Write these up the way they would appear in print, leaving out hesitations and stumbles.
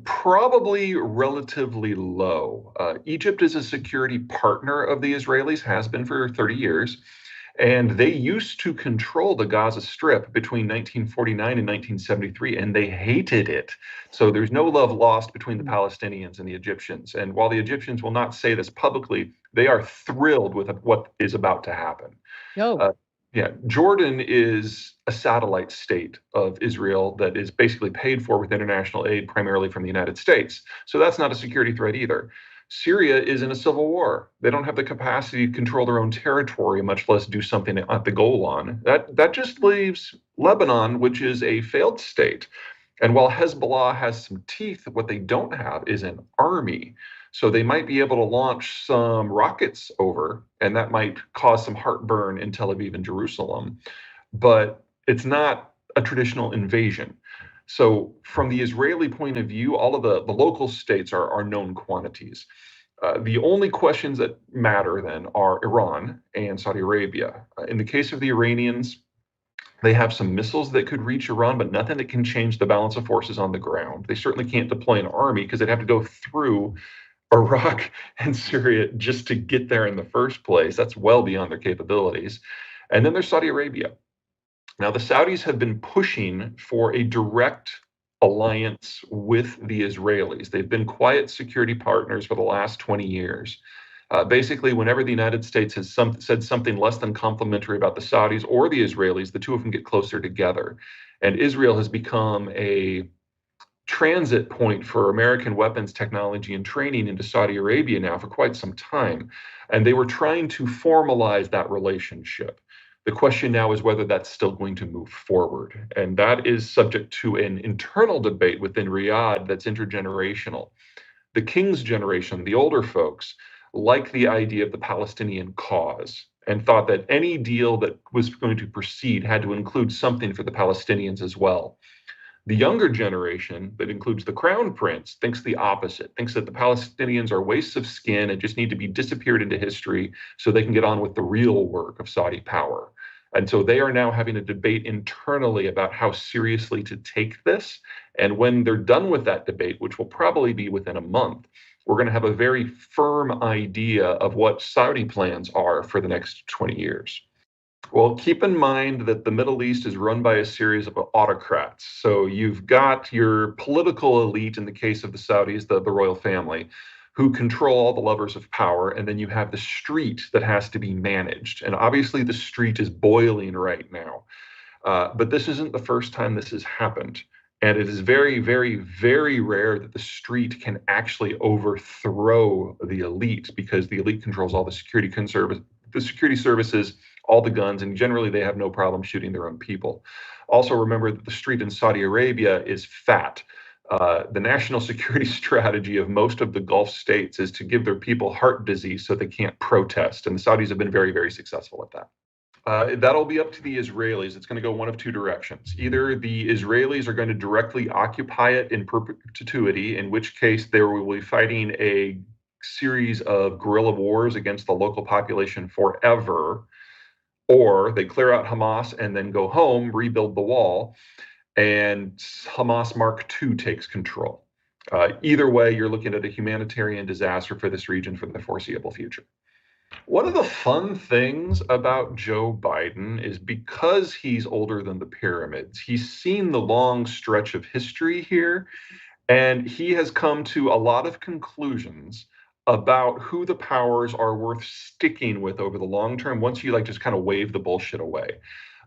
Probably relatively low. Egypt is a security partner of the Israelis, has been for 30 years, and they used to control the Gaza Strip between 1949 and 1973, and they hated it. So there's no love lost between the Mm. Palestinians and the Egyptians. And while the Egyptians will not say this publicly, they are thrilled with what is about to happen. No. Uh, yeah, Jordan is a satellite state of Israel that is basically paid for with international aid, primarily from the United States. So that's not a security threat either. Syria is in a civil war. They don't have the capacity to control their own territory, much less do something at the Golan. That just leaves Lebanon, which is a failed state. And while Hezbollah has some teeth, what they don't have is an army. So they might be able to launch some rockets over, and that might cause some heartburn in Tel Aviv and Jerusalem. But it's not a traditional invasion. So, from the Israeli point of view, all of the local states are known quantities. The only questions that matter then are Iran and Saudi Arabia. In the case of the Iranians, they have some missiles that could reach Iran, but nothing that can change the balance of forces on the ground. They certainly can't deploy an army because they'd have to go through Iraq and Syria just to get there in the first place. That's well beyond their capabilities. And then there's Saudi Arabia. Now, the Saudis have been pushing for a direct alliance with the Israelis. They've been quiet security partners for the last 20 years. Basically, whenever the United States has said something less than complimentary about the Saudis or the Israelis, the two of them get closer together. And Israel has become a transit point for American weapons technology and training into Saudi Arabia now for quite some time. And they were trying to formalize that relationship. The question now is whether that's still going to move forward. And that is subject to an internal debate within Riyadh that's intergenerational. The King's generation, the older folks, liked the idea of the Palestinian cause and thought that any deal that was going to proceed had to include something for the Palestinians as well. The younger generation, that includes the crown prince, thinks the opposite, thinks that the Palestinians are wastes of skin and just need to be disappeared into history so they can get on with the real work of Saudi power. And so they are now having a debate internally about how seriously to take this. And when they're done with that debate, which will probably be within a month, we're going to have a very firm idea of what Saudi plans are for the next 20 years. Well, keep in mind that the Middle East is run by a series of autocrats. So you've got your political elite, in the case of the Saudis, the royal family, who control all the levers of power. And then you have the street that has to be managed. And obviously, the street is boiling right now. But this isn't the first time this has happened. And it is very, very, very rare that the street can actually overthrow the elite because the elite controls all the security services, all the guns, and generally they have no problem shooting their own people. Also, remember that the street in Saudi Arabia is fat. The national security strategy of most of the Gulf states is to give their people heart disease so they can't protest. And the Saudis have been very, very successful at that. That'll be up to the Israelis. It's going to go one of two directions. Either the Israelis are going to directly occupy it in perpetuity, in which case they will be fighting a series of guerrilla wars against the local population forever, or they clear out Hamas and then go home, rebuild the wall, and Hamas Mark II takes control. Either way, you're looking at a humanitarian disaster for this region for the foreseeable future. One of the fun things about Joe Biden is because he's older than the pyramids, he's seen the long stretch of history here, and he has come to a lot of conclusions about who the powers are worth sticking with over the long term once you like just kind of wave the bullshit away.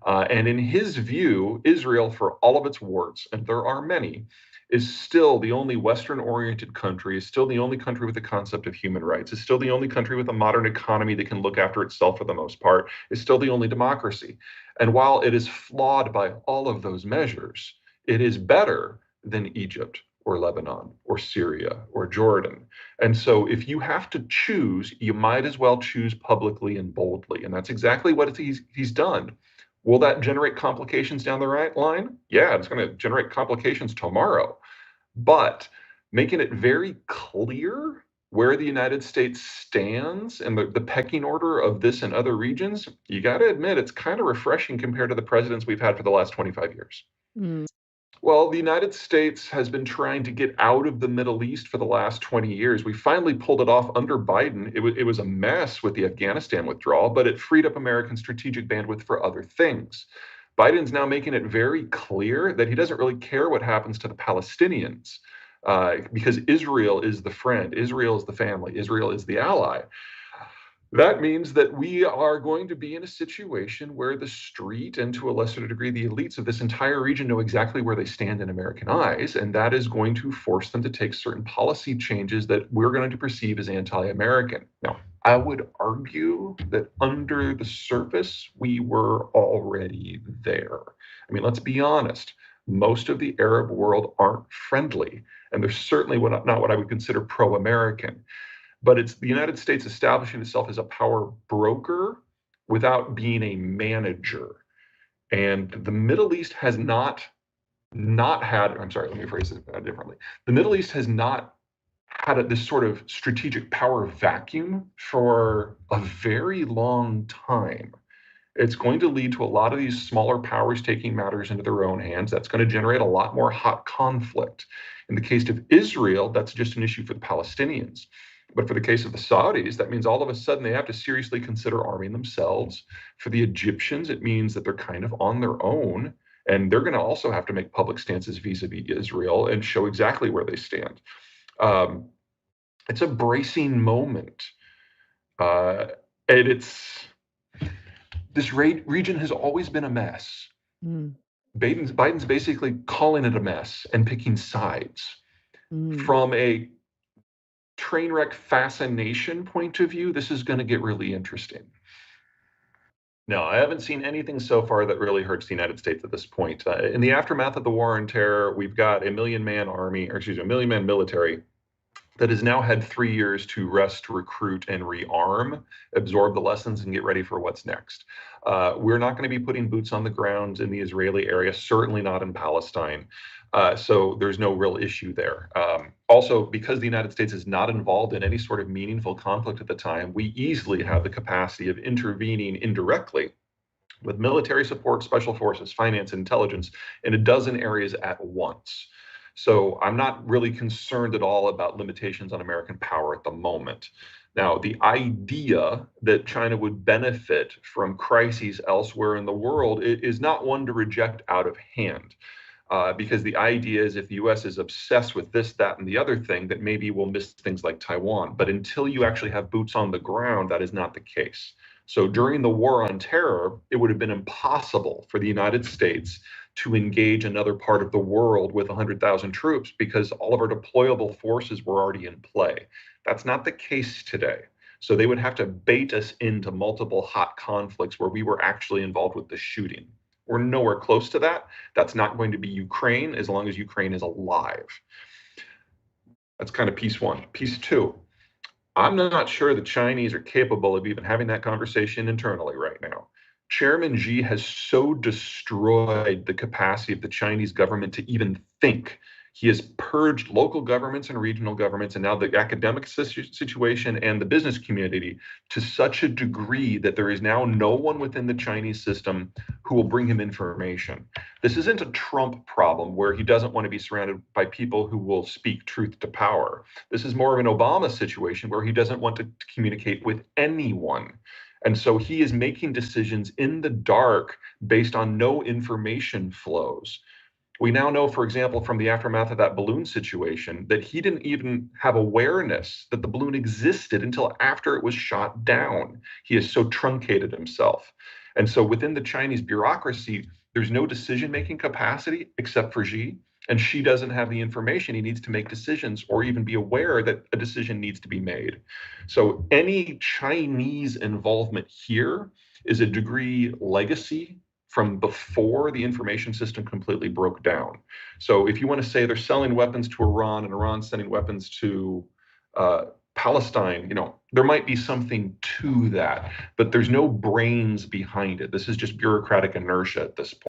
And in his view, Israel, for all of its warts, and there are many, is still the only Western oriented country, is still the only country with the concept of human rights, is still the only country with a modern economy that can look after itself for the most part, is still the only democracy. And while it is flawed by all of those measures, it is better than Egypt or Lebanon or Syria or Jordan. And so if you have to choose, you might as well choose publicly and boldly. And that's exactly what he's done. Will that generate complications down the right line? Yeah, it's going to generate complications tomorrow. But making it very clear where the United States stands and the pecking order of this and other regions, you got to admit it's kind of refreshing compared to the presidents we've had for the last 25 years. Mm. Well, the United States has been trying to get out of the Middle East for the last 20 years. We finally pulled it off under Biden. It was a mess with the Afghanistan withdrawal, but it freed up American strategic bandwidth for other things. Biden's now making it very clear that he doesn't really care what happens to the Palestinians, because Israel is the friend, Israel is the family, Israel is the ally. That means that we are going to be in a situation where the street, and to a lesser degree, the elites of this entire region, know exactly where they stand in American eyes. And that is going to force them to take certain policy changes that we're going to perceive as anti American. Now, I would argue that under the surface, we were already there. I mean, let's be honest. Most of the Arab world aren't friendly, and they're certainly not what I would consider pro American. But it's the United States establishing itself as a power broker without being a manager. And the Middle East has not had, I'm sorry, let me phrase it differently. The Middle East has not had this sort of strategic power vacuum for a very long time. It's going to lead to a lot of these smaller powers taking matters into their own hands. That's going to generate a lot more hot conflict. In the case of Israel, that's just an issue for the Palestinians. But for the case of the Saudis, that means all of a sudden they have to seriously consider arming themselves. For the Egyptians, it means that they're kind of on their own, and they're going to also have to make public stances vis-a-vis Israel and show exactly where they stand. It's a bracing moment. And this region has always been a mess. Mm. Biden's basically calling it a mess and picking sides. From a train wreck fascination point of view, this is going to get really interesting. No, I haven't seen anything so far that really hurts the United States at this point. In the aftermath of the war on terror, we've got a million-man army, or excuse me, a million-man military that has now had 3 years to rest, recruit, and rearm, absorb the lessons, and get ready for what's next. We're not going to be putting boots on the ground in the Israeli area, certainly not in Palestine. So there's no real issue there. Also, because the United States is not involved in any sort of meaningful conflict at the time, we easily have the capacity of intervening indirectly with military support, special forces, finance, intelligence in a dozen areas at once. So I'm not really concerned at all about limitations on American power at the moment. Now, the idea that China would benefit from crises elsewhere in the world is not one to reject out of hand. Because the idea is if the US is obsessed with this, that, and the other thing, that maybe we'll miss things like Taiwan. But until you actually have boots on the ground, that is not the case. So during the war on terror, it would have been impossible for the United States to engage another part of the world with 100,000 troops because all of our deployable forces were already in play. That's not the case today. So they would have to bait us into multiple hot conflicts where we were actually involved with the shooting. We're nowhere close to that. That's not going to be Ukraine as long as Ukraine is alive. That's kind of piece one. Piece two, I'm not sure the Chinese are capable of even having that conversation internally right now. Chairman Xi has so destroyed the capacity of the Chinese government to even think. He has purged local governments and regional governments and now the academic situation and the business community to such a degree that there is now no one within the Chinese system who will bring him information. This isn't a Trump problem where he doesn't want to be surrounded by people who will speak truth to power. This is more of an Obama situation where he doesn't want to communicate with anyone. And so he is making decisions in the dark based on no information flows. We now know, for example, from the aftermath of that balloon situation, that he didn't even have awareness that the balloon existed until after it was shot down. He has so truncated himself. And so within the Chinese bureaucracy, there's no decision-making capacity except for Xi. And Xi doesn't have the information he needs to make decisions or even be aware that a decision needs to be made. So any Chinese involvement here is a degree legacy from before the information system completely broke down. So if you want to say they're selling weapons to Iran and Iran's sending weapons to Palestine, there might be something to that, but there's no brains behind it. This is just bureaucratic inertia at this point.